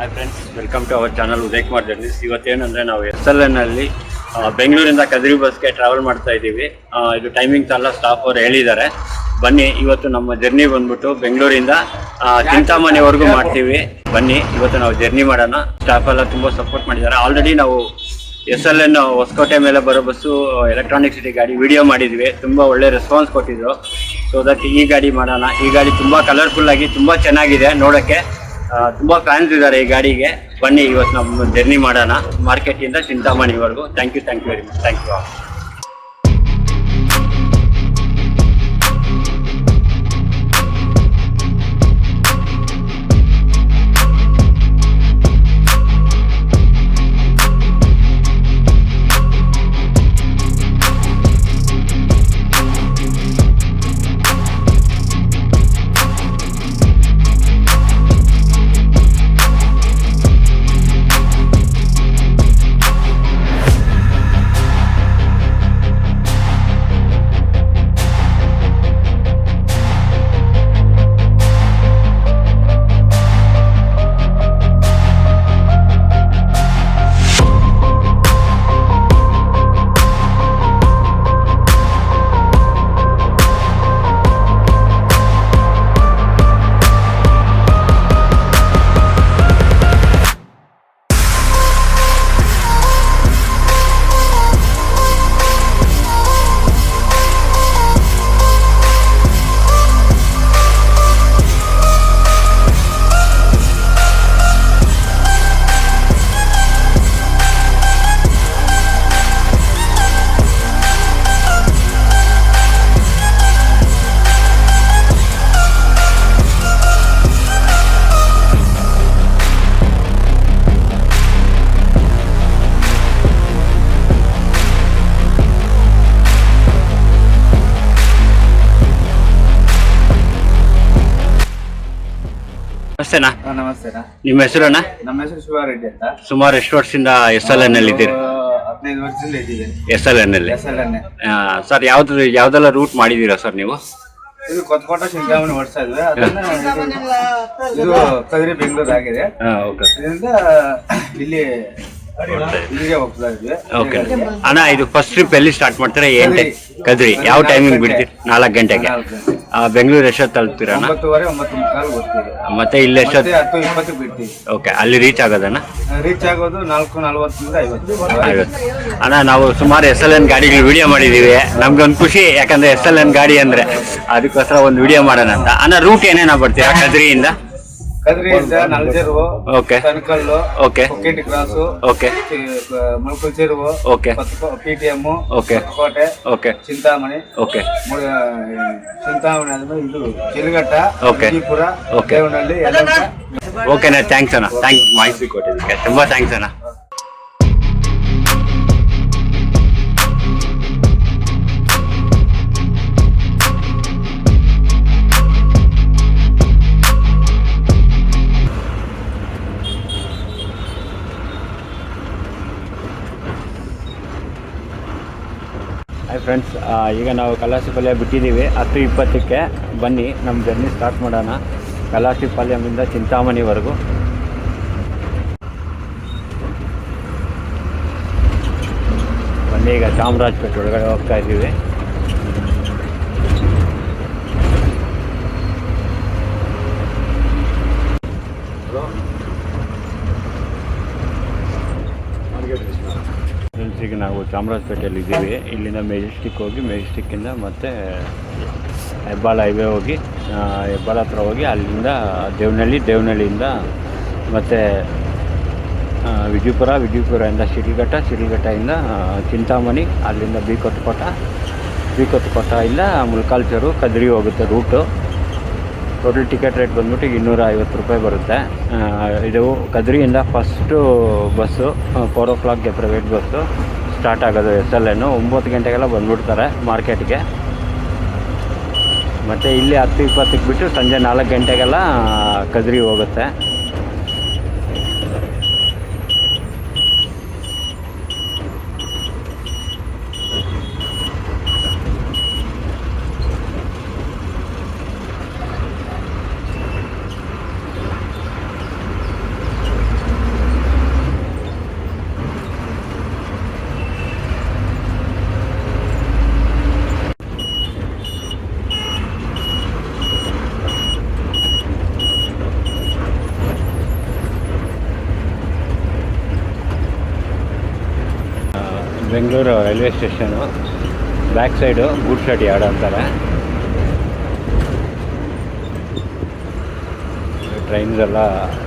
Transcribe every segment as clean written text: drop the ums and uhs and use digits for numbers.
Hi friends, welcome to our channel Uday Kumar journeys. ಇವತ್ತೇನಂದರೆ ನಾವು SLN ಅಲ್ಲಿ ಬೆಂಗಳೂರಿಂದ ಕದ್ರಿ ಬಸ್ಗೆ ಟ್ರಾವೆಲ್ ಮಾಡ್ತಾ ಇದ್ದೀವಿ. ಇದು ಟೈಮಿಂಗ್ಸ್ ಎಲ್ಲ ಸ್ಟಾಫ್ ಅವರು ಹೇಳಿದ್ದಾರೆ. ಬನ್ನಿ, ಇವತ್ತು ನಮ್ಮ ಜರ್ನಿ ಬಂದ್ಬಿಟ್ಟು ಬೆಂಗಳೂರಿಂದ ಚಿಂತಾಮಣಿವರೆಗೂ ಮಾಡ್ತೀವಿ. ಬನ್ನಿ, ಇವತ್ತು ನಾವು ಜರ್ನಿ ಮಾಡೋಣ. ಸ್ಟಾಫ್ ಎಲ್ಲ ತುಂಬ ಸಪೋರ್ಟ್ ಮಾಡಿದ್ದಾರೆ. ಆಲ್ರೆಡಿ ನಾವು SLN ಹೊಸಕೋಟೆ ಮೇಲೆ ಬರೋ ಬಸ್ಸು ಎಲೆಕ್ಟ್ರಾನಿಕ್ ಸಿಟಿ ಗಾಡಿ ವಿಡಿಯೋ ಮಾಡಿದ್ವಿ. ತುಂಬ ಒಳ್ಳೆ ರೆಸ್ಪಾನ್ಸ್ ಕೊಟ್ಟಿದ್ರು. ಸೊ ಅದಕ್ಕೆ ಈ ಗಾಡಿ ಮಾಡೋಣ. ಈ ಗಾಡಿ ತುಂಬ ಕಲರ್ಫುಲ್ ಆಗಿ ತುಂಬ ಚೆನ್ನಾಗಿದೆ ನೋಡೋಕ್ಕೆ. ತುಂಬ ಫ್ಯಾನ್ಸ್ ಇದ್ದಾರೆ ಈ ಗಾಡಿಗೆ. ಬನ್ನಿ, ಇವತ್ತು ನಮ್ಮ ಜರ್ನಿ ಮಾಡೋಣ ಮಾರ್ಕೆಟಿಂದ ಚಿಂತಾಮಣಿವರೆಗೂ. Thank you very much. Thank you. ನಮಸ್ತೆನಾ. ನಮಸ್ತೆ. ನಿಮ್ಮ ಹೆಸರಣ್ಣ? ನಮ್ಮ ಹೆಸರು ಶಿವಾರೆಡ್ಡಿ ಅಂತ. ಸುಮಾರು ಎಷ್ಟು ವರ್ಷದಿಂದ SLN ಅಲ್ಲಿ ಇದ್ದೀರಿ? 15 ವರ್ಷದಿಂದ ಇದ್ದೀವಿ SLN ಅಲ್ಲಿ. ಸರ್, ಯಾವ್ದೆಲ್ಲ ರೂಟ್ ಮಾಡಿದ್ದೀರಾ ಸರ್ ನೀವು? ಇದು ಕೊತ್ತಕೋಟ ಚಿಂತಾಮಣಿ ಓಡಿಸ್ತಾ ಇದ್ವಿ. ಇದು ಕದ್ರಿ ಬೆಂಗಳೂರು ಆಗಿದೆ. ಇದರಿಂದ ಇಲ್ಲಿ ಇಲ್ಲಿಗೆ ಹೋಗ್ತಾ ಇದ್ವಿ. ಓಕೆ ಅಣ್ಣ, ಇದು ಫಸ್ಟ್ ಟ್ರಿಪ್ ಎಲ್ಲಿ ಸ್ಟಾರ್ಟ್ ಮಾಡ್ತೀರಾ? ಕದ್ರಿ ಯಾವ ಟೈಮಿಂಗ್ ಬಿಡ್ತೀರಿ? 4 ಗಂಟೆಗೆ. ಬೆಂಗಳೂರು ಎಷ್ಟೊತ್ತು ತಲುಪ್ತೀರಾ? 9:30, 9:45 ಬರ್ತೀವಿ. ಮತ್ತೆ ಇಲ್ಲಿ ಎಷ್ಟೊತ್ತು? 10:20 ಬಿಡ್ತೀವಿ. ಓಕೆ, ಅಲ್ಲಿ ರೀಚ್ ಆಗೋದಣ್ಣ? ರೀಚ್ ಆಗೋದು 4:40 50. ಅಣ್ಣ, ನಾವು ಸುಮಾರು SLN ಗಾಡಿಗಳು ವಿಡಿಯೋ ಮಾಡಿದೀವಿ. ನಮ್ಗೊಂದು ಖುಷಿ, ಯಾಕಂದ್ರೆ SLN ಗಾಡಿ ಅಂದ್ರೆ ಅದಕ್ಕೋಸ್ಕರ ಒಂದು ವಿಡಿಯೋ ಮಾಡೋಣ ಅಂತ. ಅಣ್ಣ, ರೂಟ್ ಏನೇನ ಬರ್ತೀರಾ ಕದ್ರಿಯಿಂದ? ಕದ್ರಿಯಿಂದ ನಲ್ಜರು, okay, Kanakallu, okay, Kokketi cross, okay, Malkal Cheruvu, okay, PTM, okay, ಕೋಟೆ, ಓಕೆ, ಚಿಂತಾಮಣಿ, ಓಕೆ, ಚಿಂತಾಮಣಿ ಆದ್ಮೇಲೆ ಇದು ಚಿಲಘಟ್ಟ, ಓಕೆ, ವಿಜಯಪುರ, ಓಕೆ, ದೇವನಹಳ್ಳಿ. ಓಕೆನಾ? ಥ್ಯಾಂಕ್ಸ್ ಅಣ್ಣ. ಮಾಹಿತಿ ಕೊಟ್ಟಿದ್ದಕ್ಕೆ ತುಂಬಾ ಥ್ಯಾಂಕ್ಸ್ ಅಣ್ಣ. ಹಾಯ್ ಫ್ರೆಂಡ್ಸ್, ಈಗ ನಾವು ಕಲಾಸಿಪಾಳ್ಯ ಬಿಟ್ಟಿದ್ದೀವಿ 10:20ಕ್ಕೆ. ಬನ್ನಿ, ನಮ್ಮ ಜರ್ನಿ ಸ್ಟಾರ್ಟ್ ಮಾಡೋಣ ಕಲಾಸಿಪಾಳ್ಯಮಿಂದ ಚಿಂತಾಮಣಿವರೆಗೂ. ಬನ್ನಿ, ಈಗ ಚಾಮರಾಜಪೇಟೆ ಒಳಗಡೆ ಹೋಗ್ತಾ ಇದ್ದೀವಿ. ಈಗ ನಾವು ಚಾಮರಾಜಪೇಟೆಯಲ್ಲಿ ಇದ್ದೀವಿ. ಇಲ್ಲಿಂದ ಮೆಜೆಸ್ಟಿಕ್ ಹೋಗಿ, ಮೆಜೆಸ್ಟಿಕ್ಕಿಂದ ಮತ್ತೆ ಹೆಬ್ಬಾಳ ಹೈವೇ ಹೋಗಿ, ಹೆಬ್ಬಾಳ ಹತ್ರ ಹೋಗಿ ಅಲ್ಲಿಂದ ದೇವನಹಳ್ಳಿಯಿಂದ ಮತ್ತು ವಿಜಯಪುರದಿಂದ ಶಿಡ್ಲಘಟ್ಟದಿಂದ ಚಿಂತಾಮಣಿ, ಅಲ್ಲಿಂದ ಬಿ ಕೊತ್ತಕೋಟದಿಂದ ಮುಲ್ಕಾಲ್ಚರು, ಕದ್ರಿ ಹೋಗುತ್ತೆ ರೂಟು. ಟೋಟಲ್ ಟಿಕೆಟ್ ರೇಟ್ ಬಂದ್ಬಿಟ್ಟು 250 ರೂಪಾಯಿ ಬರುತ್ತೆ. ಇದು ಕದ್ರಿಯಿಂದ ಫಸ್ಟು ಬಸ್ಸು 4 o'clockಗೆ ಪ್ರೈವೇಟ್ ಬಸ್ಸು ಸ್ಟಾರ್ಟ್ ಆಗೋದು. SLN 9 ಗಂಟೆಗೆಲ್ಲ ಬಂದ್ಬಿಡ್ತಾರೆ ಮಾರ್ಕೆಟ್ಗೆ. ಮತ್ತು ಇಲ್ಲಿ 10:20ಕ್ಕೆ ಬಿಟ್ಟು ಸಂಜೆ 4 ಗಂಟೆಗೆಲ್ಲ ಕದ್ರಿ ಹೋಗುತ್ತೆ. Bengaluru railway station, back side goods shed yard ಅಂತಾರೆ. ಟ್ರೈನ್ಸ್ ಎಲ್ಲ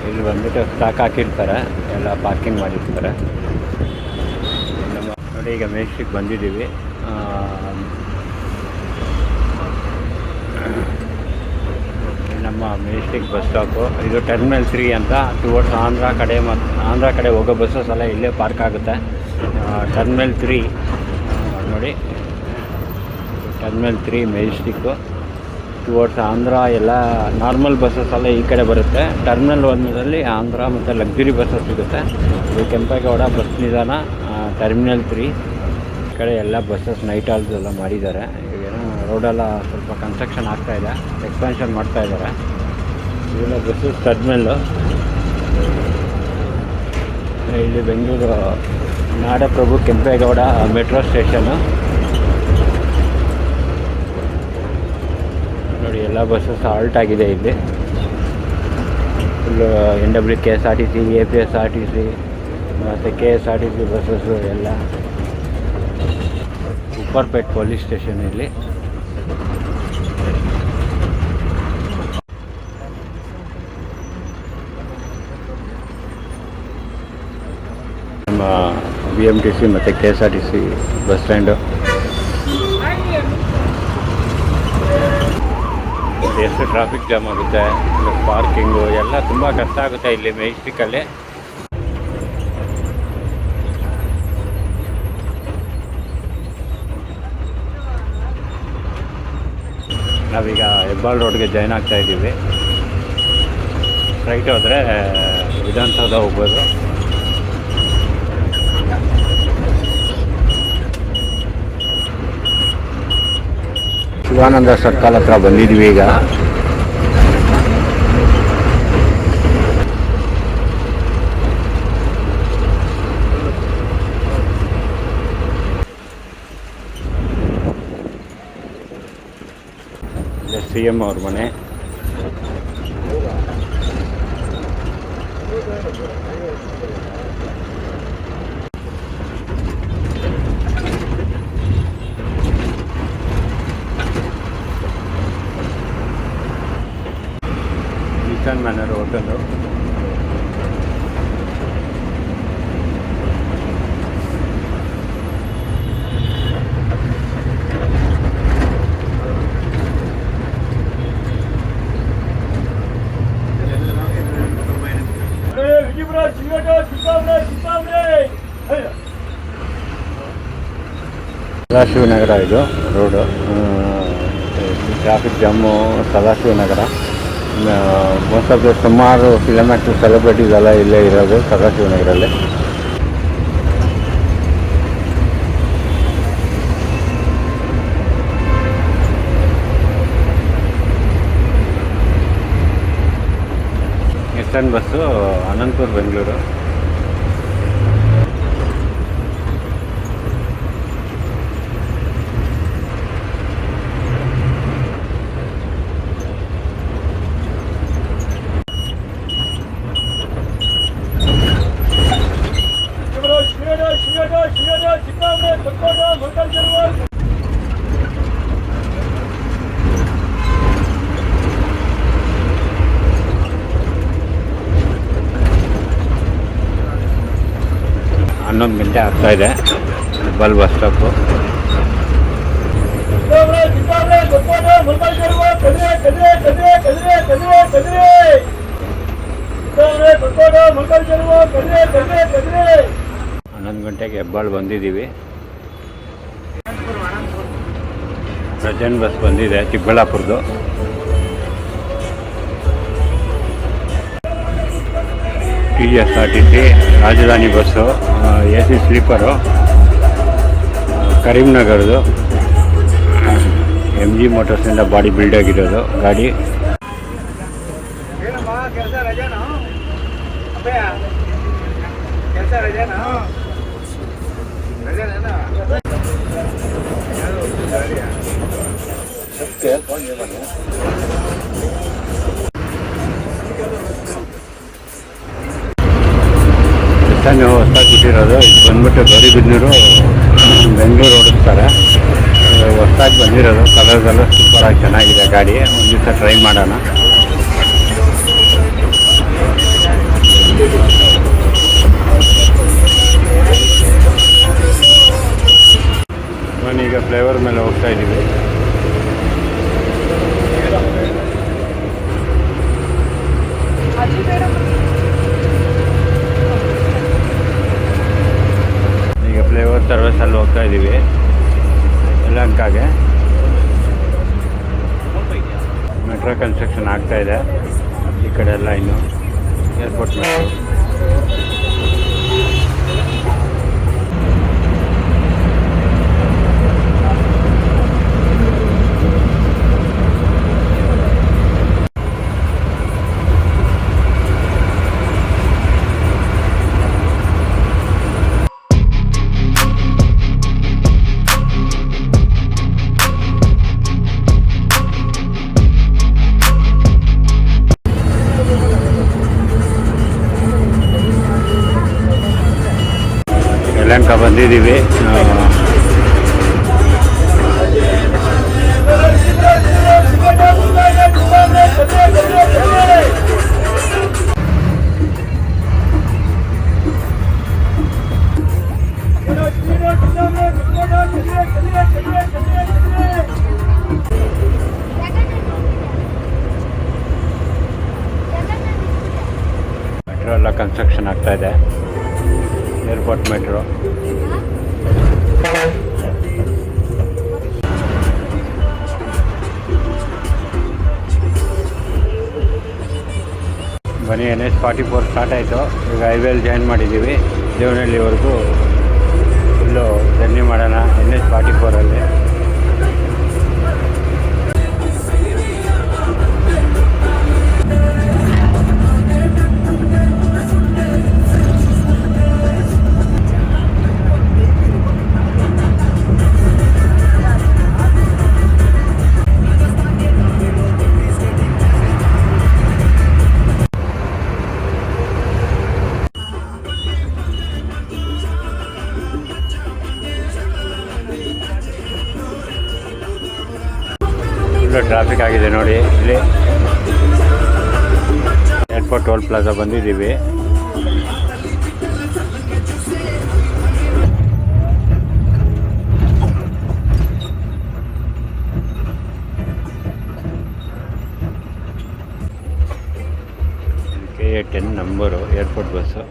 ಇಲ್ಲಿ ಬಂದ್ಬಿಟ್ಟು ಸ್ಟಾಕ್ ಹಾಕಿರ್ತಾರೆ, ಎಲ್ಲ ಪಾರ್ಕಿಂಗ್ ಮಾಡಿರ್ತಾರೆ. ನೋಡಿ ಈಗ ಮೆಜೆಸ್ಟಿಕ್ ಬಂದಿದ್ದೀವಿ. ನಮ್ಮ ಮೆಜೆಸ್ಟಿಕ್ ಬಸ್ ಸ್ಟಾಪು ಇದು ಟರ್ಮಿನಲ್ 3 ಅಂತ. ಟುವರ್ಡ್ಸ್ ಆಂಧ್ರ ಕಡೆ ಹೋಗೋ ಬಸ್ಸಸ್ ಎಲ್ಲ ಇಲ್ಲೇ ಪಾರ್ಕ್ ಆಗುತ್ತೆ. ಟರ್ಮಿನಲ್ 3 ನೋಡಿ, ಟರ್ಮಿನಲ್ 3 ಮೆಜೆಸ್ಟಿಕ್ಕು. ಟುವರ್ಡ್ಸ್ ಆಂಧ್ರ ಎಲ್ಲ ನಾರ್ಮಲ್ ಬಸ್ಸಸ್ ಎಲ್ಲ ಈ ಕಡೆ ಬರುತ್ತೆ. ಟರ್ಮಿನಲ್ 1ರಲ್ಲಿ ಆಂಧ್ರ ಮತ್ತು ಲಕ್ಸುರಿ ಬಸ್ಸಸ್ ಸಿಗುತ್ತೆ. ಇದು ಕೆಂಪೇಗೌಡ ಬಸ್ ನಿಲ್ದಾಣ, ಟರ್ಮಿನಲ್ 3 ಈ ಕಡೆ ಎಲ್ಲ ಬಸ್ಸಸ್ ನೈಟ್ ಹಾಲ್ಸ್ ಎಲ್ಲ ಮಾಡಿದ್ದಾರೆ. ಈಗೇನೋ ರೋಡೆಲ್ಲ ಸ್ವಲ್ಪ ಕನ್ಸ್ಟ್ರಕ್ಷನ್ ಆಗ್ತಾಯಿದೆ, ಎಕ್ಸ್ಪಾನ್ಷನ್ ಮಾಡ್ತಾಯಿದ್ದಾರೆ. ಇದೆಲ್ಲ ಬಸ್ಸಸ್ ಟರ್ಮಿನಲ್ಲು. ಇಲ್ಲಿ ಬೆಂಗಳೂರು ನಾಡಪ್ರಭು ಕೆಂಪೇಗೌಡ ಮೆಟ್ರೋ ಸ್ಟೇಷನ್ನು ನೋಡಿ. ಎಲ್ಲ ಬಸ್ಸಸ್ ಹಾಲ್ಟ್ ಆಗಿದೆ ಇಲ್ಲಿ. ಫುಲ್ಲು NW KSRTC, APSRTC ಮತ್ತು KSRTC ಬಸ್ಸಸ್ಸು ಎಲ್ಲ. ಉಪ್ಪರ್ಪೇಟ್ ಪೊಲೀಸ್ ಸ್ಟೇಷನ್ ಇಲ್ಲಿ. ನಮ್ಮ BMTC ಮತ್ತು KSRTC ಬಸ್ ಸ್ಟ್ಯಾಂಡು. ಎಷ್ಟು ಟ್ರಾಫಿಕ್ ಜಾಮ್ ಆಗುತ್ತೆ, ಪಾರ್ಕಿಂಗು ಎಲ್ಲ ತುಂಬ ಕಷ್ಟ ಆಗುತ್ತೆ ಇಲ್ಲಿ ಮೆಜೆಸ್ಟಿಕ್ಕಲ್ಲಿ. ನಾವೀಗ ಹೆಬ್ಬಾಳ್ ರೋಡ್ಗೆ ಜಾಯ್ನ್ ಆಗ್ತಾ ಇದ್ದೀವಿ. ಸ್ಟ್ರೈಟ್ ಹೋದರೆ ವಿಧಾನಸೌಧ ಹೋಗ್ಬೋದು. ಶಿವಾನಂದ ಸರ್ಕಲ್ ಹತ್ರ ಬಂದಿದ್ವಿ ಈಗ. CM ಅವ್ರ ಮನೆ. Nishan manner hotel. ಸದಾಶಿವನಗರ ಇದು road. Traffic jam Sadashivanagara. Most of the ಸುಮಾರು ಫಿಲಮ್ ಆ್ಯಕ್ಟರ್ ಸೆಲೆಬ್ರಿಟೀಸ್ ಎಲ್ಲ ಇಲ್ಲೇ ಇರೋದು ಸದಾಶಿವನಗರಲ್ಲಿ. Eastern bus Anantapura Bengaluru. ಹನ್ನೊಂದು ಗಂಟೆ ಆಗ್ತಾ ಇದೆ. Hebbal bus stop. ಹನ್ನೊಂದು ಗಂಟೆಗೆ ಹೆಬ್ಬಾಳ್ ಬಂದಿದ್ದೀವಿ. ಪ್ರಜೆಂಟ್ ಬಸ್ ಬಂದಿದೆ ಚಿಕ್ಕಬಳ್ಳಾಪುರದ್ದು. TSRTC Rajadhani bus, AC sleeper, ಕರೀಂನಗರದು. MG ಮೋಟರ್ಸಿಂದ ಬಾಡಿ ಬಿಲ್ಡ್ ಆಗಿರೋದು ಗಾಡಿ. ಹೊಸದಾಗಿ ಬಿಟ್ಟಿರೋದು ಇದು ಬಂದ್ಬಿಟ್ಟು ಗೌರಿಬಿದನೂರು ಬೆಂಗಳೂರು ಓಡಿಸ್ತಾರೆ. ಹೊಸದಾಗಿ ಬಂದಿರೋದು, ಕಲರ್ಸೆಲ್ಲ ಸೂಪರಾಗಿ ಚೆನ್ನಾಗಿದೆ ಗಾಡಿ. ಒಂದು ದಿವಸ ಟ್ರೈ ಮಾಡೋಣ. ನಾನೀಗ ಫ್ಲೇವರ್ ಮೇಲೆ ಹೋಗ್ತಾ ಇದ್ದೀವಿ. ಈಗ ಫ್ಲೇವರ್ ಸರ್ವಿಸಲ್ಲಿ ಹೋಗ್ತಾ ಇದ್ದೀವಿ ಯಲಹಂಕಗೆ. ಮೆಟ್ರೋ ಕನ್ಸ್ಟ್ರಕ್ಷನ್ ಆಗ್ತಾ ಇದೆ ಈ ಕಡೆ ಎಲ್ಲ. ಇನ್ನು ಏರ್ಪೋರ್ಟ್ ಮೆಟ್ರೋ. ಯಲಹಂಕ ಬಂದಿದ್ದೀವಿ. ಮೆಟ್ರೋ ಎಲ್ಲ ಕನ್ಸ್ಟ್ರಕ್ಷನ್ ಆಗ್ತಾ ಇದೆ. Airport metro. ಬನ್ನಿ, NH44 ಸ್ಟಾರ್ಟ್ ಆಯಿತು. ಈಗ ಹೈವೇಲಿ ಜಾಯಿನ್ ಮಾಡಿದ್ದೀವಿ. ದೇವನಹಳ್ಳಿವರೆಗೂ ಫುಲ್ಲು ಜರ್ನಿ ಮಾಡೋಣ NH44ಅಲ್ಲಿ. ಟ್ರಾಫಿಕ್ ಆಗಿದೆ ನೋಡಿ. ಇಲ್ಲಿ ಏರ್ಪೋರ್ಟ್ ಟೋಲ್ ಪ್ಲಾಜಾ ಬಂದಿದ್ದೀವಿ. KA10 number airport bus.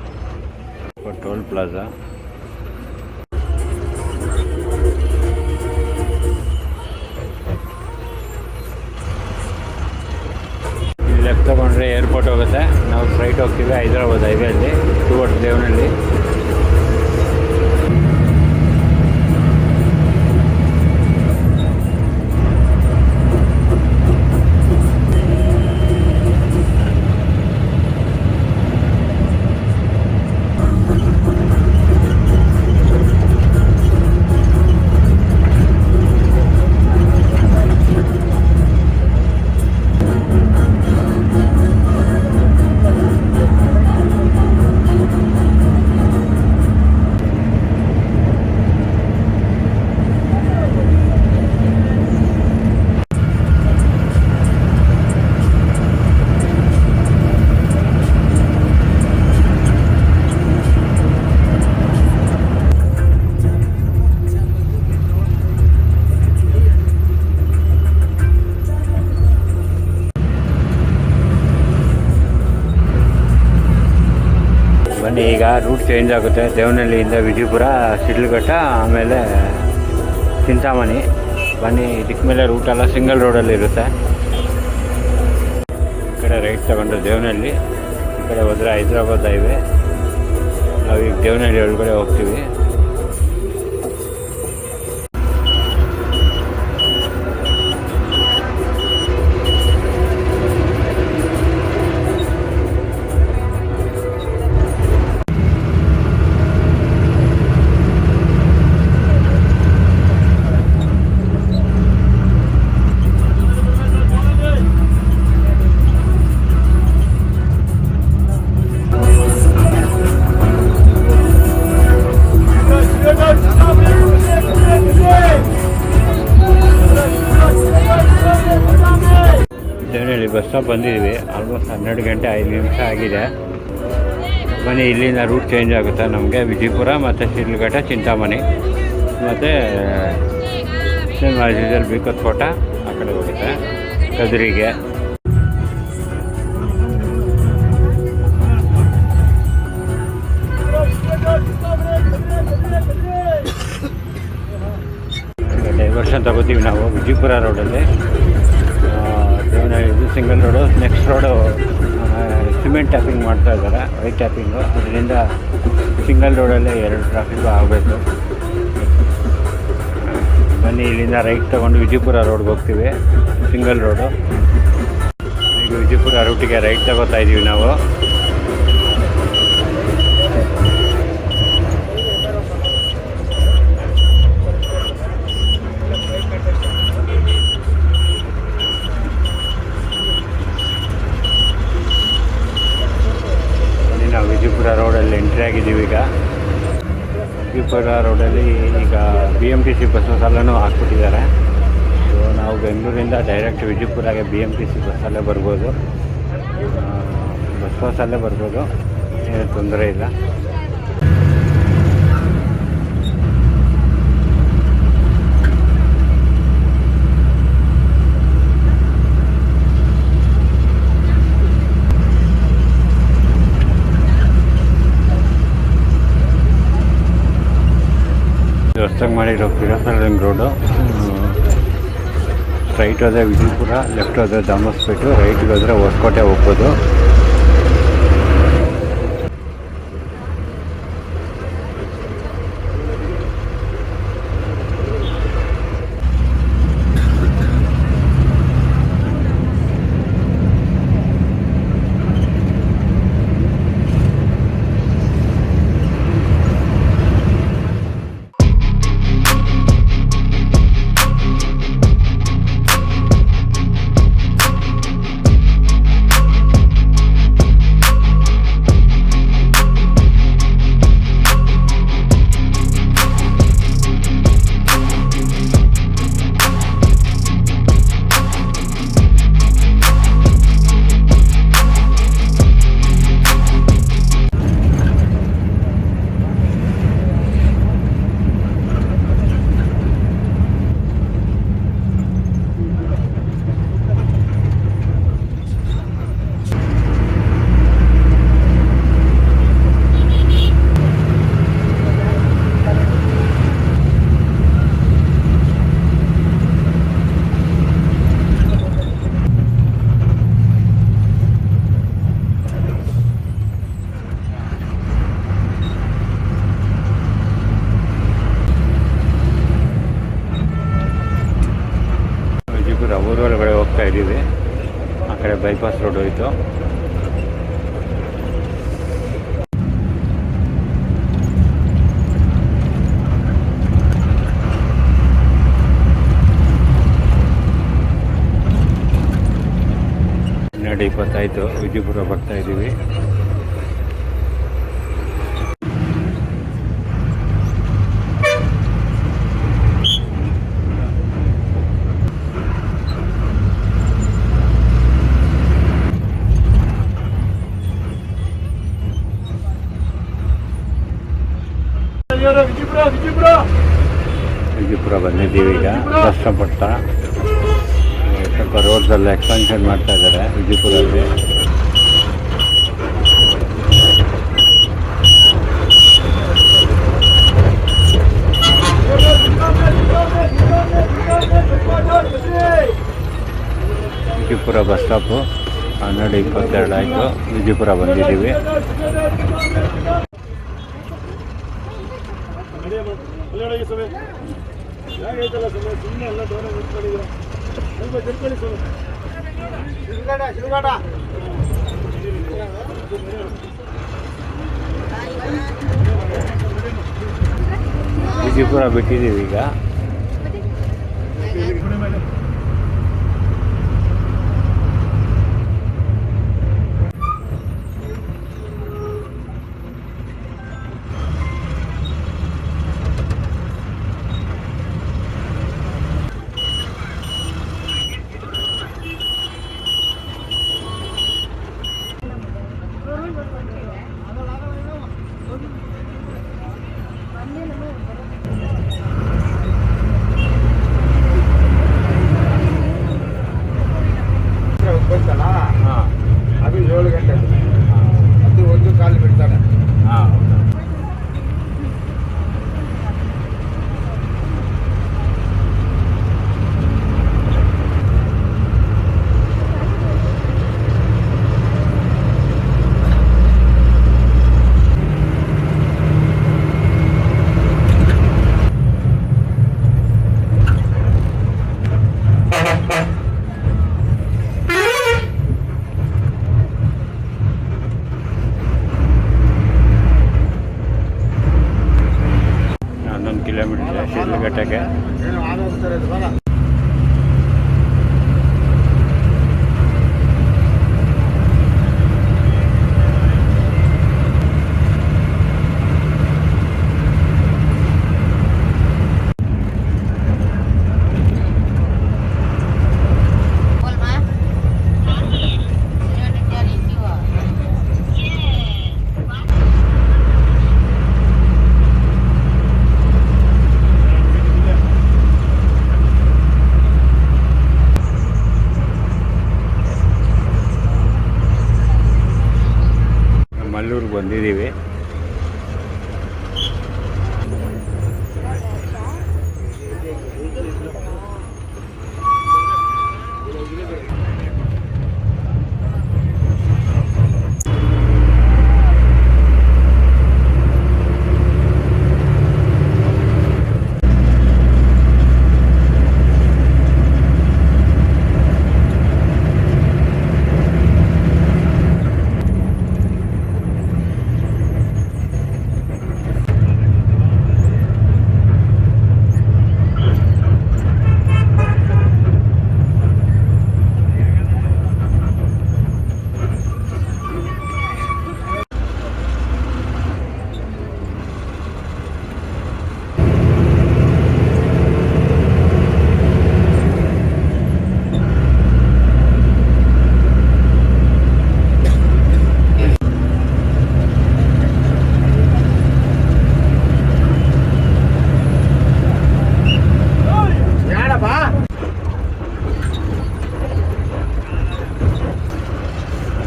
Airport toll plaza. Left ತಗೊಂಡ್ರೆ ಏರ್ಪೋರ್ಟ್ ಹೋಗುತ್ತೆ. ನಾವು ಸ್ಟ್ರೈಟ್ ಹೋಗ್ತೀವಿ ಹೈದರಾಬಾದ್ ಹೈವೇಲಿ ಟುವರ್ಡ್ಸ್ ದೇವನಹಳ್ಳಿ. ಬನ್ನಿ, ಈಗ ರೂಟ್ ಚೇಂಜ್ ಆಗುತ್ತೆ. ದೇವನಹಳ್ಳಿಯಿಂದ ವಿಜಯಪುರ, ಶಿಡ್ಲಘಟ್ಟ, ಆಮೇಲೆ ಚಿಂತಾಮಣಿ. ಬನ್ನಿ, ಇದಕ್ಕೆ ಮೇಲೆ ರೂಟೆಲ್ಲ ಸಿಂಗಲ್ ರೋಡಲ್ಲಿ ಇರುತ್ತೆ. ಈ ಕಡೆ ರೈಟ್ ತಗೊಂಡ್ರೆ ದೇವನಹಳ್ಳಿ, ಈ ಕಡೆ ಹೋದರೆ ಹೈದರಾಬಾದ್ ಹೈವೇ. ನಾವೀಗ ದೇವನಹಳ್ಳಿ ಒಳಗಡೆ ಹೋಗ್ತೀವಿ. ಸ್ಟಾಪ್ ಬಂದಿದ್ದೀವಿ. ಆಲ್ಮೋಸ್ಟ್ 12 ಗಂಟೆ 5 ನಿಮಿಷ ಆಗಿದೆ. ಬನ್ನಿ, ಇಲ್ಲಿಂದ ರೂಟ್ ಚೇಂಜ್ ಆಗುತ್ತೆ ನಮಗೆ. ವಿಜಯಪುರ ಮತ್ತು ಶಿಡ್ಲಘಟ್ಟ, ಚಿಂತಾಮಣಿ ಮತ್ತು ಬಿಕತ್ ಕೋಟ ಆ ಕಡೆ ಹೋಗುತ್ತೆ, ಕದ್ರಿಗೆ. ಡೈವರ್ಷನ್ ತಗೋತೀವಿ ನಾವು ವಿಜಯಪುರ ರೋಡಲ್ಲಿ. ಇದು single road. Next road cement tapping ಮಾಡ್ತಾ ಇದ್ದಾರೆ, ವೈಟ್ ಟ್ಯಾಪಿಂಗು. ಅದರಿಂದ ಸಿಂಗಲ್ ರೋಡಲ್ಲೇ 2 ಟ್ರಾಫಿಕ್ಕು ಆಗಬೇಕು. ಬನ್ನಿ, ಇಲ್ಲಿಂದ ರೈಟ್ ತೊಗೊಂಡು ವಿಜಯಪುರ ರೋಡ್ಗೆ ಹೋಗ್ತೀವಿ, ಸಿಂಗಲ್ ರೋಡು. ಈಗ ವಿಜಯಪುರ ರೂಟಿಗೆ ರೈಟ್ ತಗೋತಾ ಇದ್ದೀವಿ ನಾವು. ನಾವು ವಿಜಯಪುರ ರೋಡಲ್ಲಿ ಎಂಟ್ರಿ ಆಗಿದ್ದೀವಿ. ಈಗ ವಿಜಯಪುರ ರೋಡಲ್ಲಿ ಈಗ BMTC ಬಸ್ಸಲ್ಲೂ ಹಾಕ್ಬಿಟ್ಟಿದ್ದಾರೆ. ಸೊ ನಾವು ಬೆಂಗಳೂರಿಂದ ಡೈರೆಕ್ಟ್ ವಿಜಯಪುರಗೆ BMTC ಬಸ್ಸಲ್ಲೇ ಬರ್ಬೋದು, ಬಸ್ಸಲ್ಲೇ ಬರ್ಬೋದು, ಏನು ತೊಂದರೆ ಇಲ್ಲ. ಹೊಸ್ದಾಗಿ ಮಾಡಿರೋ ಪಿರಸಲ್ ರಿಂಗ್ ರೋಡು. ಸ್ಟ್ರೈಟ್ ಹೋದರೆ ವಿಜಯಪುರ, ಲೆಫ್ಟ್ ಹೋದರೆ ದಾಮಸ್ಪೇಟು, ರೈಟ್ಗೆ ಹೋದರೆ ಹೊಸಕೋಟೆ ಹೋಗ್ಬೋದು. ಊರೊಳಗಡೆ ಹೋಗ್ತಾ ಇದ್ದೀವಿ. ಆ ಕಡೆ ಬೈಪಾಸ್ ರೋಡ್ ಹೋಯಿತು. ಹನ್ನೆರಡು 20 ಆಯಿತು. ವಿಜಯಪುರ ಬರ್ತಾ ಇದ್ದೀವಿ. ವಿಜಯಪುರ ಬಂದಿದ್ದೀವಿ. ಈಗ ಕಷ್ಟಪಟ್ಟ ಸ್ವಲ್ಪ ರೋಡ್ಸೆಲ್ಲ ಎಕ್ಸ್ಪಾನ್ಷನ್ ಮಾಡ್ತಾ ಇದ್ದಾರೆ ವಿಜಯಪುರಲ್ಲಿ. ವಿಜಯಪುರ ಬಸ್ ಸ್ಟಾಪು 12:22 ಆಯಿತು. ವಿಜಯಪುರ ಬಂದಿದ್ದೀವಿ. ವಿಜಯಪುರ ಬಿಟ್ಟಿದ್ದೀವಿ ಈಗ. ಶಿಡ್ಲಘಟ್ಟಕ್ಕೆ. ಮಲ್ಲೂರಿಗೆ ಬಂದಿದ್ದೀವಿ.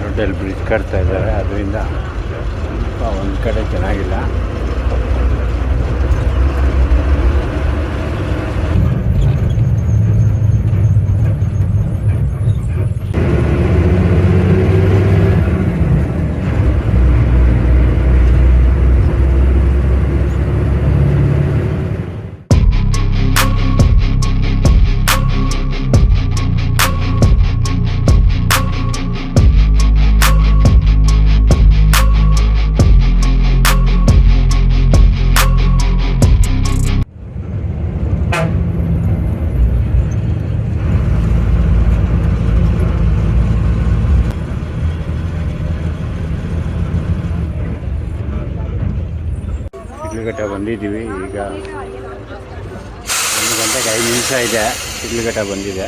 ರೋಡಲ್ಲಿ ಬ್ರಿಡ್ಜ್ ಕಟ್ತಾ ಇದ್ದಾರೆ, ಅದರಿಂದ ಒಂದು ಕಡೆ ಚೆನ್ನಾಗಿಲ್ಲ. ಶಿಡ್ಲಘಟ್ಟ ಬಂದಿದ್ದೀವಿ. ಈಗ 1 ಗಂಟೆಗೆ 5 ನಿಮಿಷ ಇದೆ. ಶಿಡ್ಲಘಟ್ಟ ಬಂದಿದೆ.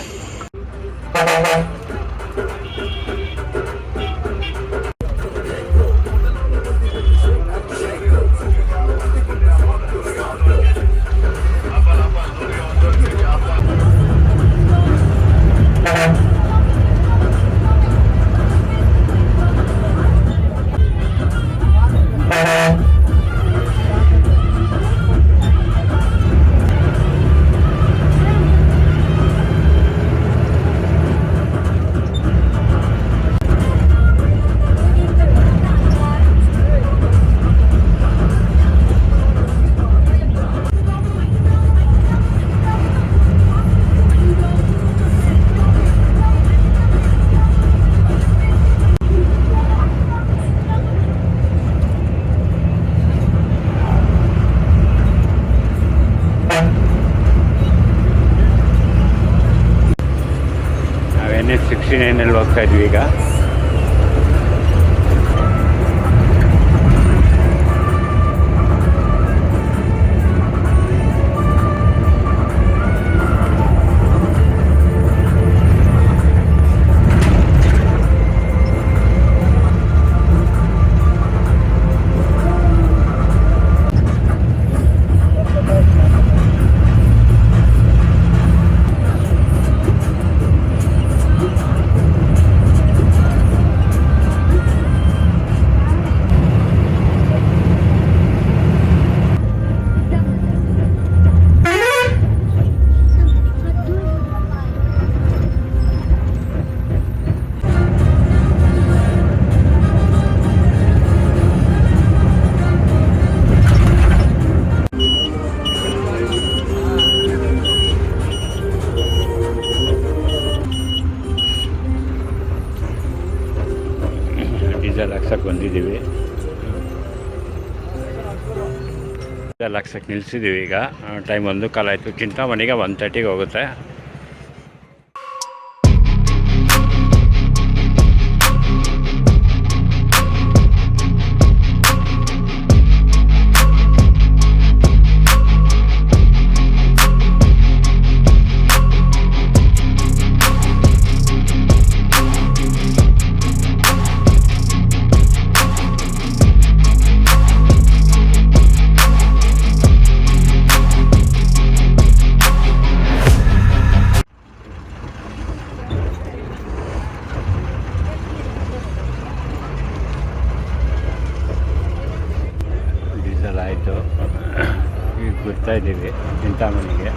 NH69 ಹೋಗ್ತಾ ಇದ್ವಿ ಈಗ. ಎಲ್ಲ ಹಾಕ್ಸಕ್ಕೆ ನಿಲ್ಲಿಸಿದ್ದೀವಿ. ಈಗ ಟೈಮ್ 1:15 ಆಯಿತು. ಚಿಂತಾಮಣಿಗೆ 1:30ಗೆ ಹೋಗುತ್ತೆ. ಡೀಸೆಲ್ ಆಯಿತು. ಈಗ ಬಿಡ್ತಾ ಇದ್ದೀವಿ ಚಿಂತಾಮಣಿಗೆ.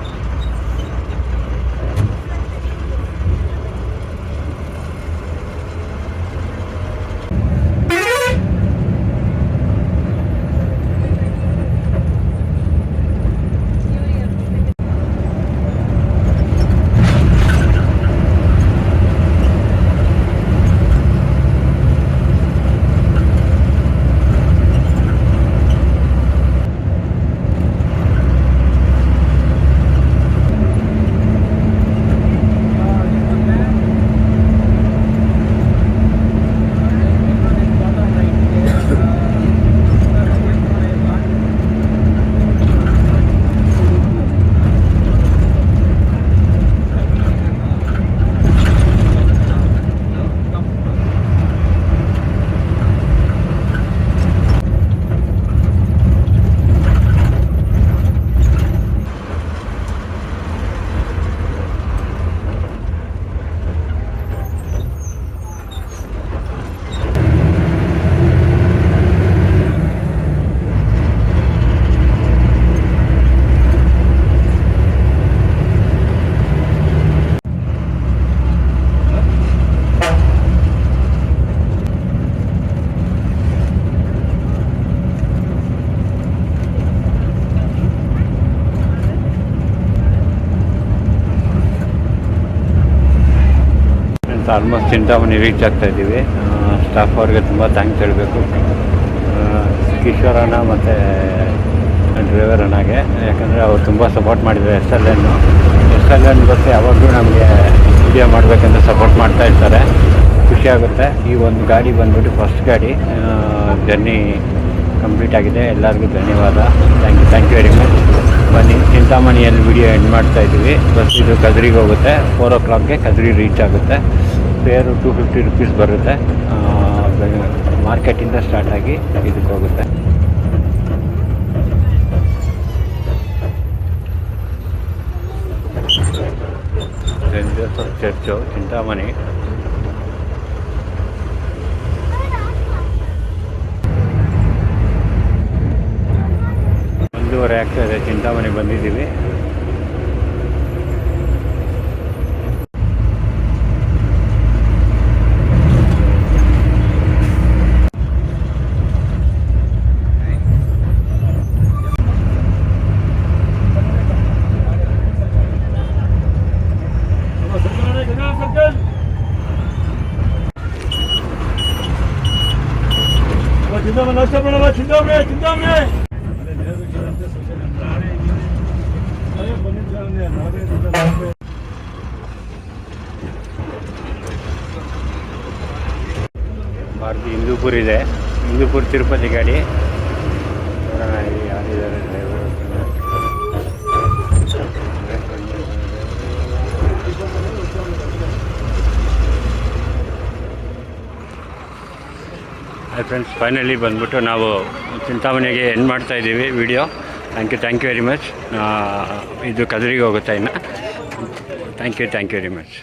ಆಲ್ಮೋಸ್ಟ್ ಚಿಂತಾಮಣಿ ರೀಚ್ ಆಗ್ತಾ ಇದ್ದೀವಿ. ಸ್ಟಾಫ್ ಅವ್ರಿಗೆ ತುಂಬ ಥ್ಯಾಂಕ್ಸ್ ಹೇಳಬೇಕು, ಕಿಶೋರ್ ಅಣ್ಣ ಮತ್ತು ಡ್ರೈವರ್ ಅಣ್ಣಗೆ. ಯಾಕಂದರೆ ಅವ್ರು ತುಂಬ ಸಪೋರ್ಟ್ ಮಾಡಿದ್ದಾರೆ. SLN ಬಸ್ ಯಾವಾಗಲೂ ನಮಗೆ ವಿಡಿಯೋ ಮಾಡಬೇಕಂತ ಸಪೋರ್ಟ್ ಮಾಡ್ತಾ ಇರ್ತಾರೆ. ಖುಷಿಯಾಗುತ್ತೆ. ಈ ಒಂದು ಗಾಡಿ ಬಂದ್ಬಿಟ್ಟು ಫಸ್ಟ್ ಗಾಡಿ ಜರ್ನಿ ಕಂಪ್ಲೀಟ್ ಆಗಿದೆ. ಎಲ್ಲರಿಗೂ ಧನ್ಯವಾದ. Thank you very much. ಬನ್ನಿ, ಚಿಂತಾಮಣಿಯಲ್ಲಿ ವಿಡಿಯೋ ಎಂಡ್ ಮಾಡ್ತಾಯಿದ್ದೀವಿ. ಬಸ್ ಇದು ಕದ್ರಿಗೆ ಹೋಗುತ್ತೆ. 4 o'clockಗೆ ಕದ್ರಿ ರೀಚ್ ಆಗುತ್ತೆ. ಫೇರು 250 rupees ಬರುತ್ತೆ. ಮಾರ್ಕೆಟಿಂದ ಸ್ಟಾರ್ಟ್ ಆಗಿ ಇದಕ್ಕೆ ಹೋಗುತ್ತೆ. Saint Joseph church Chintamani. ಒಂದೂವರೆ ಆಗ್ತಾಯಿದೆ. ಚಿಂತಾಮಣಿ ಬಂದಿದ್ದೀವಿ. ಭಾರತಿ ಹಿಂದೂಪುರ್ ಇದೆ. ಹಿಂದೂಪುರ್ ತಿರುಪತಿ ಗಾಡಿ. ಯಾರಿದ್ದಾರೆ ಡ್ರೈವರು? ಹಾಯ್ ಫ್ರೆಂಡ್ಸ್, ಫೈನಲಿ ಬಂದ್ಬಿಟ್ಟು ನಾವು ಚಿಂತಾಮಣಿಗೆ ಎಂಡ್ ಮಾಡ್ತಾ ಇದ್ದೀವಿ video. Thank you very much. ಇದು ಕದ್ರಿಗೆ ಹೋಗುತ್ತೆ ಇನ್ನು. Thank you very much.